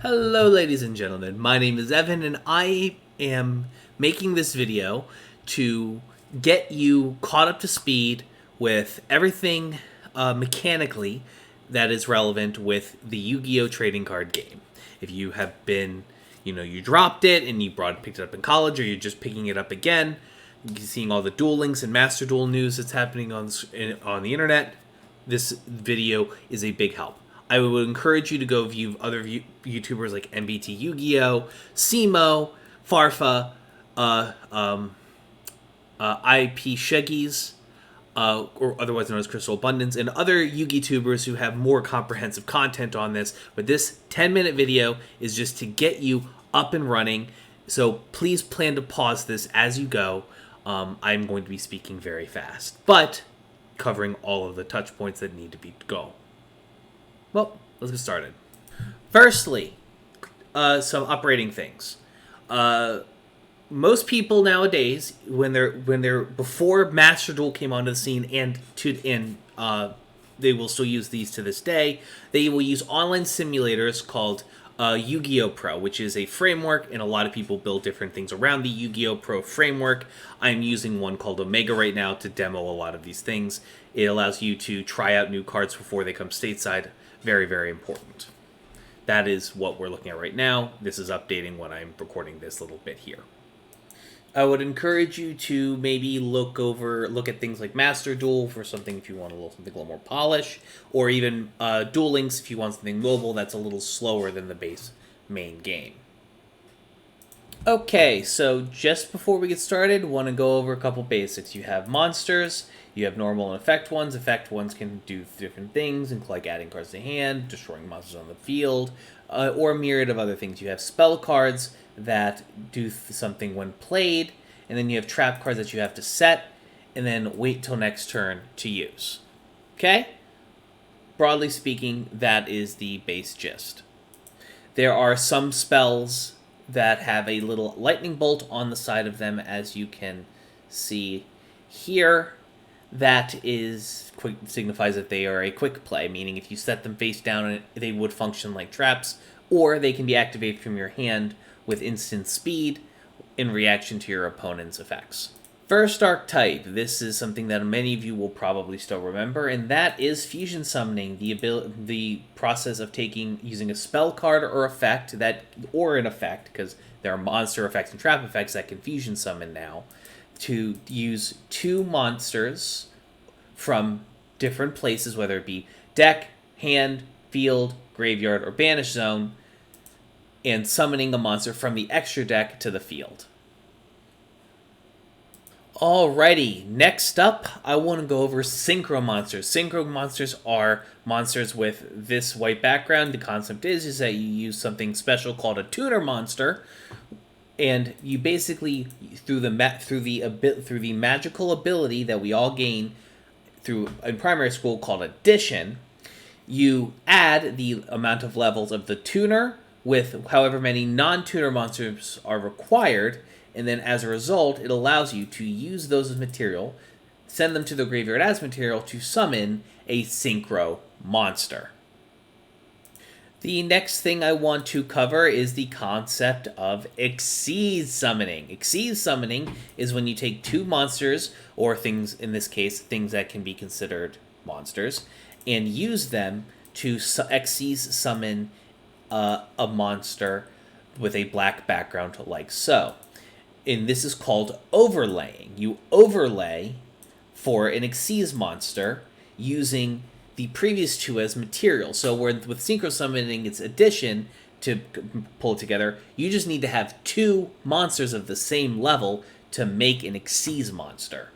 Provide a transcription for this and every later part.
Hello ladies and gentlemen, my name is Evan and I am making this video to get you caught up to speed with everything mechanically that is relevant with the Yu-Gi-Oh! Trading card game. If you have been, you dropped it and you picked it up in college, or you're just picking it up again, seeing all the Duel Links and Master Duel news that's happening on the internet, this video is a big help. I would encourage you to go view other YouTubers like MBT Yugioh, Simo, Farfa, IP Sheggies, or otherwise known as Crystal Abundance, and other Yugi-tubers who have more comprehensive content on this. But this 10-minute video is just to get you up and running, so please plan to pause this as you go. I'm going to be speaking very fast, but covering all of the touch points that need to go. Well, let's get started. Firstly, some operating things. Most people nowadays, when they're before Master Duel came onto the scene, and they will still use these to this day, they will use online simulators called Yu-Gi-Oh! Pro, which is a framework, and a lot of people build different things around the Yu-Gi-Oh! Pro framework. I'm using one called Omega right now to demo a lot of these things. It allows you to try out new cards before they come stateside. Very, very important. That is what we're looking at right now. This is updating when I'm recording this little bit here. I would encourage you to maybe look at things like Master Duel for something if you want something a little more polish, or even Duel Links if you want something mobile that's a little slower than the base main game. Okay, so just before we get started, want to go over a couple basics. You have monsters, you have normal and effect ones. Effect ones can do different things, like adding cards to hand, destroying monsters on the field, or a myriad of other things. You have spell cards that do something when played, and then you have trap cards that you have to set, and then wait till next turn to use. Okay? Broadly speaking, that is the base gist. There are some spells that have a little lightning bolt on the side of them, as you can see here. That signifies that they are a quick play, meaning if you set them face down, they would function like traps, or they can be activated from your hand with instant speed in reaction to your opponent's effects. First archetype, this is something that many of you will probably still remember, and that is fusion summoning, the process of using a spell card or effect or an effect, because there are monster effects and trap effects that can fusion summon now, to use two monsters from different places, whether it be deck, hand, field, graveyard, or banish zone, and summoning a monster from the extra deck to the field. Alrighty, next up, I want to go over Synchro Monsters. Synchro Monsters are monsters with this white background. The concept is that you use something special called a tuner monster, and you basically, through the magical ability that we all gain in primary school called addition, you add the amount of levels of the tuner with however many non-tuner monsters are required, and then as a result, it allows you to use those as material, send them to the graveyard as material to summon a Synchro Monster. The next thing I want to cover is the concept of Xyz summoning. Xyz summoning is when you take two monsters, or things, in this case, things that can be considered monsters, and use them to Xyz summon a monster with a black background like so. And this is called overlaying. You overlay for an Xyz monster using the previous two as material. So with Synchro Summoning, it's addition to pull it together. You just need to have two monsters of the same level to make an Xyz monster.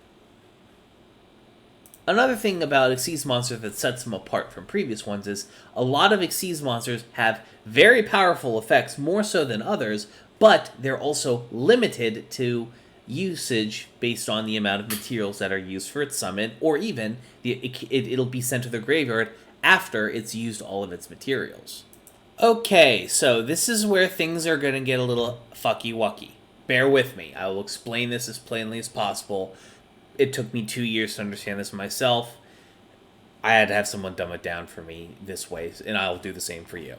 Another thing about Xyz monsters that sets them apart from previous ones is a lot of Xyz monsters have very powerful effects, more so than others, but they're also limited to usage based on the amount of materials that are used for its summon, or even it'll be sent to the graveyard after it's used all of its materials. Okay, so this is where things are going to get a little fucky-wucky. Bear with me. I will explain this as plainly as possible. It took me 2 years to understand this myself. I had to have someone dumb it down for me this way, and I'll do the same for you.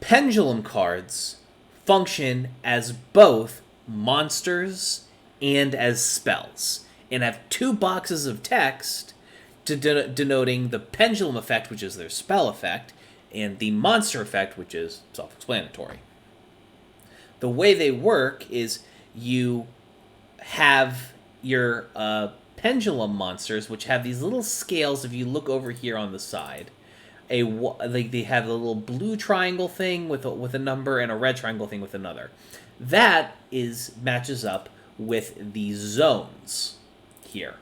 Pendulum cards function as both monsters and as spells, and have 2 boxes of text denoting the pendulum effect, which is their spell effect, and the monster effect, which is self-explanatory. The way they work is you have your pendulum monsters, which have these little scales. If you look over here on the side, they have a little blue triangle thing with a number and a red triangle thing with another. That matches up with the zones here.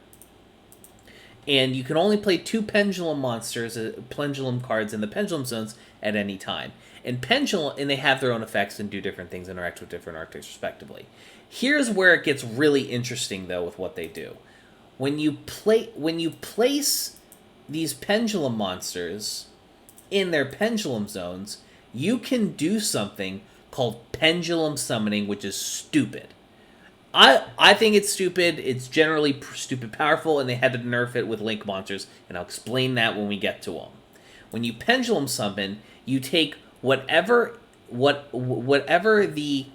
And you can only play 2 pendulum monsters, pendulum cards in the pendulum zones at any time. And they have their own effects and do different things, interact with different archetypes respectively. Here's where it gets really interesting though with what they do. When you place these pendulum monsters in their pendulum zones, you can do something called pendulum summoning, which is stupid. I think it's stupid. It's generally stupid powerful, and they had to nerf it with Link monsters, and I'll explain that when we get to them. When you pendulum summon, you take whatever the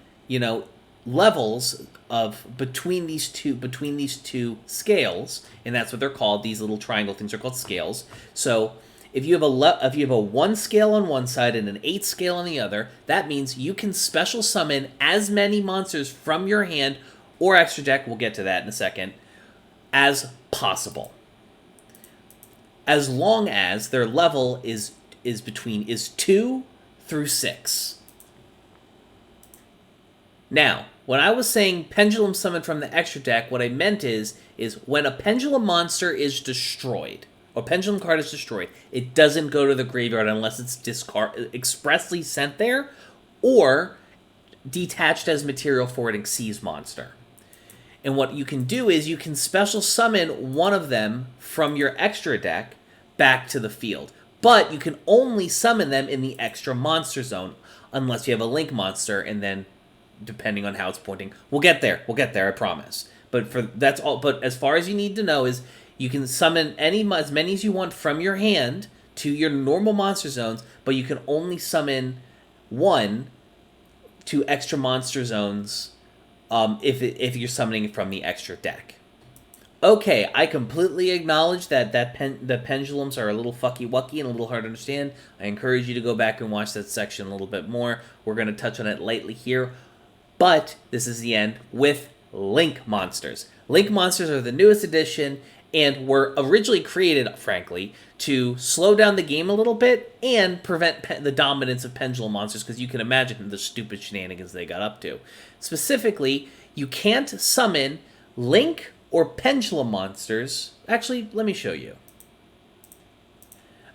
levels of between these two scales, and that's what they're called. These little triangle things are called scales. So if you have a 1 scale on one side and an 8 scale on the other, that means you can special summon as many monsters from your hand or extra deck, we'll get to that in a second, as possible. As long as their level is 2 through 6. Now, when I was saying pendulum summon from the extra deck, what I meant is when a pendulum monster is destroyed, or pendulum card is destroyed, it doesn't go to the graveyard unless it's expressly sent there, or detached as material for an Xyz monster. And what you can do is you can special summon one of them from your extra deck back to the field. But you can only summon them in the extra monster zone unless you have a Link monster, and then depending on how it's pointing, we'll get there, I promise. But that's all. But as far as you need to know is you can summon as many as you want from your hand to your normal monster zones, but you can only summon 1 to extra monster zones if you're summoning from the extra deck. Okay, I completely acknowledge that the pendulums are a little fucky-wucky and a little hard to understand. I encourage you to go back and watch that section a little bit more. We're going to touch on it lightly here, but this is the end with Link Monsters. Link Monsters are the newest addition and were originally created, frankly, to slow down the game a little bit and prevent the dominance of Pendulum Monsters, because you can imagine the stupid shenanigans they got up to. Specifically, you can't summon Link or Pendulum Monsters. Actually, let me show you.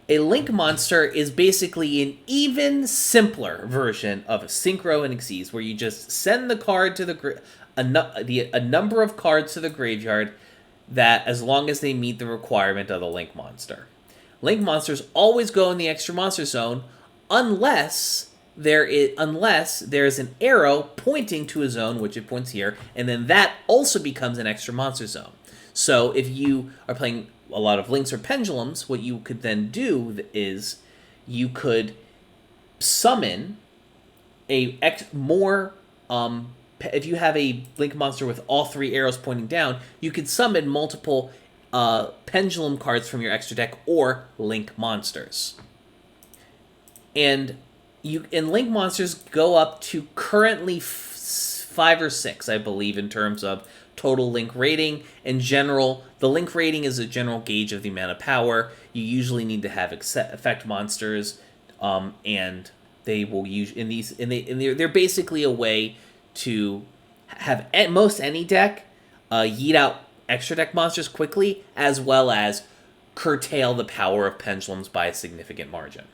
A Link Monster is basically an even simpler version of a Synchro and Xyz, where you just send the card to a number of cards to the graveyard, that as long as they meet the requirement of the Link Monster. Link Monsters always go in the extra monster zone unless there is an arrow pointing to a zone, which it points here, and then that also becomes an extra monster zone. So if you are playing a lot of Links or Pendulums, what you could then do is you could summon if you have a Link monster with all 3 arrows pointing down, you could summon multiple Pendulum cards from your extra deck or Link monsters. And Link monsters go up to currently 5 or 6, I believe, in terms of total Link rating. In general, the Link rating is a general gauge of the amount of power. You usually need to have effect monsters, and they will use they're basically a way to have at most any deck yeet out extra deck monsters quickly, as well as curtail the power of pendulums by a significant margin.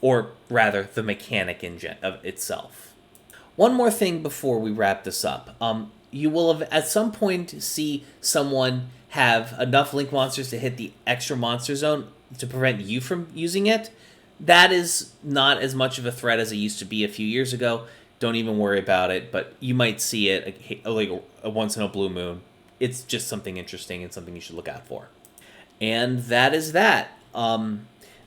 Or rather, the mechanic of itself. One more thing before we wrap this up. You will have at some point see someone have enough Link monsters to hit the extra monster zone to prevent you from using it. That is not as much of a threat as it used to be a few years ago. Don't even worry about it, but you might see it like a once in a blue moon. It's just something interesting and something you should look out for. And that is that.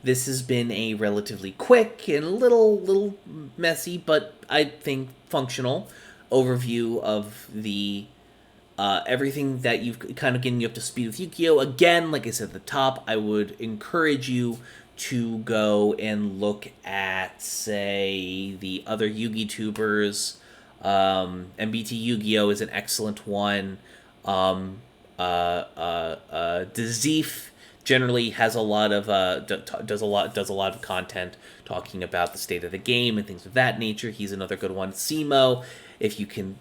this has been a relatively quick and little messy, but I think functional overview of the everything that you've kind of getting you up to speed with Yugioh. Again, like I said at the top, I would encourage you to go and look at, say, the other Yugi tubers. MBT Yugioh is an excellent one. Dazif generally has a lot of does a lot of content talking about the state of the game and things of that nature. He's another good one. Simo, if you can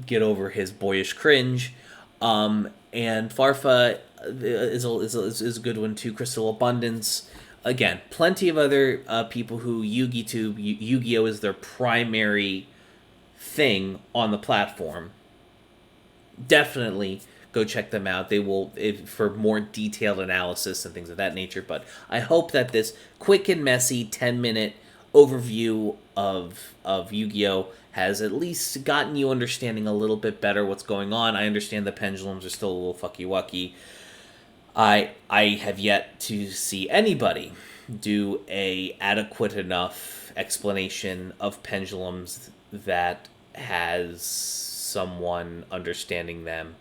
get over his boyish cringe, and Farfa is a good one too. Crystal Abundance, again, plenty of other people who Yu-Gi-Oh is their primary thing on the platform. Definitely go check them out. They will for more detailed analysis and things of that nature. But I hope that this quick and messy 10-minute overview of Yu-Gi-Oh has at least gotten you understanding a little bit better what's going on. I understand the pendulums are still a little fucky-wucky. I have yet to see anybody do a adequate enough explanation of pendulums that has someone understanding them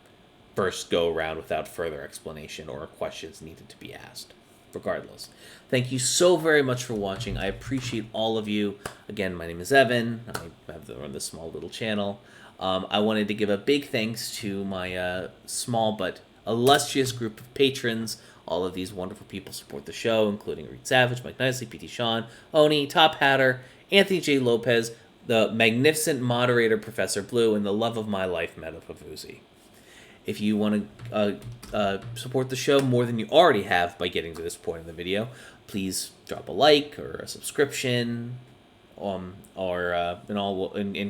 first go around without further explanation or questions needed to be asked. Regardless, thank you so very much for watching. I appreciate all of you. Again, my name is Evan. I run this small little channel. I wanted to give a big thanks to my small but illustrious group of patrons. All of these wonderful people support the show, including Reed Savage, Mike Nicely, PT Sean, Oni, Top Hatter, Anthony J. Lopez, the magnificent moderator, Professor Blue, and the love of my life, Meta Pavuzzi. If you want to support the show more than you already have by getting to this point in the video, please drop a like or a subscription, or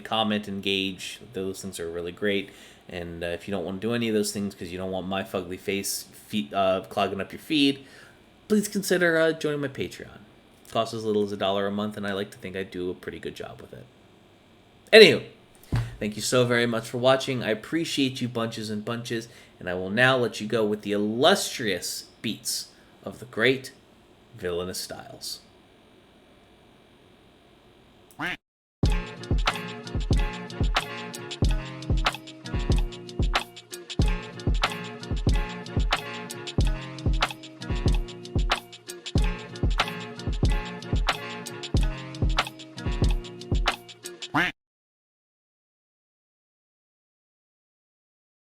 comment, engage. Those things are really great. And if you don't want to do any of those things because you don't want my fugly face clogging up your feed, please consider joining my Patreon. It costs as little as $1 a month, and I like to think I do a pretty good job with it. Anywho, thank you so very much for watching. I appreciate you bunches and bunches, and I will now let you go with the illustrious beats of the great Villainous Styles.